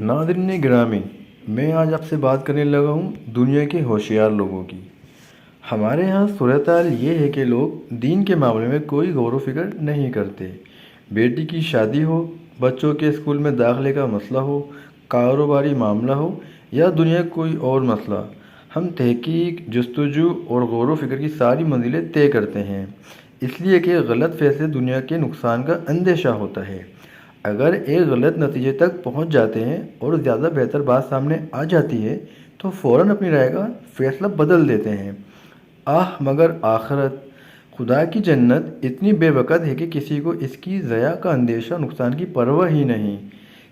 ناظرین گرامی، میں آج آپ سے بات کرنے لگا ہوں دنیا کے ہوشیار لوگوں کی۔ ہمارے ہاں صورتحال یہ ہے کہ لوگ دین کے معاملے میں کوئی غور و فکر نہیں کرتے۔ بیٹی کی شادی ہو، بچوں کے اسکول میں داخلے کا مسئلہ ہو، کاروباری معاملہ ہو یا دنیا کوئی اور مسئلہ، ہم تحقیق، جستجو اور غور و فکر کی ساری منزلیں طے کرتے ہیں، اس لیے کہ غلط فیصلے دنیا کے نقصان کا اندیشہ ہوتا ہے۔ اگر ایک غلط نتیجے تک پہنچ جاتے ہیں اور زیادہ بہتر بات سامنے آ جاتی ہے تو فوراً اپنی رائے کا فیصلہ بدل دیتے ہیں۔ مگر آخرت، خدا کی جنت اتنی بے وقت ہے کہ کسی کو اس کی ضیاع کا اندیشہ، نقصان کی پرواہ ہی نہیں۔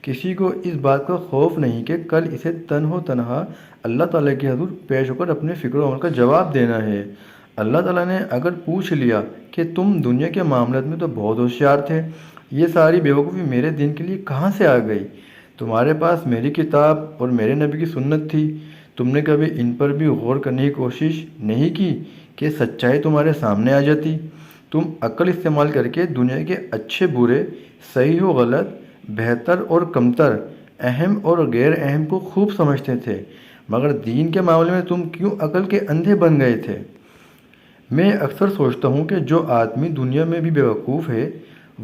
کسی کو اس بات کا خوف نہیں کہ کل اسے تنہا اللہ تعالیٰ کے حضور پیش ہو کر اپنے فکر و عمل کا جواب دینا ہے۔ اللہ تعالیٰ نے اگر پوچھ لیا کہ تم دنیا کے معاملات میں تو بہت ہوشیار تھے، یہ ساری بیوقوفی میرے دین کے لیے کہاں سے آ گئی؟ تمہارے پاس میری کتاب اور میرے نبی کی سنت تھی، تم نے کبھی ان پر بھی غور کرنے کی کوشش نہیں کی کہ سچائی تمہارے سامنے آ جاتی؟ تم عقل استعمال کر کے دنیا کے اچھے برے، صحیح و غلط، بہتر اور کمتر، اہم اور غیر اہم کو خوب سمجھتے تھے، مگر دین کے معاملے میں تم کیوں عقل کے اندھے بن گئے تھے؟ میں اکثر سوچتا ہوں کہ جو آدمی دنیا میں بھی بیوقوف ہے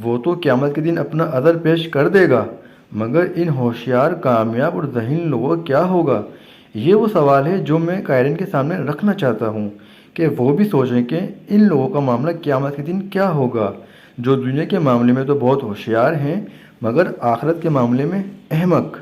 وہ تو قیامت کے دن اپنا عذر پیش کر دے گا، مگر ان ہوشیار، کامیاب اور ذہین لوگوں کا کیا ہوگا؟ یہ وہ سوال ہے جو میں قائرین کے سامنے رکھنا چاہتا ہوں کہ وہ بھی سوچیں کہ ان لوگوں کا معاملہ قیامت کے دن کیا ہوگا، جو دنیا کے معاملے میں تو بہت ہوشیار ہیں مگر آخرت کے معاملے میں احمق۔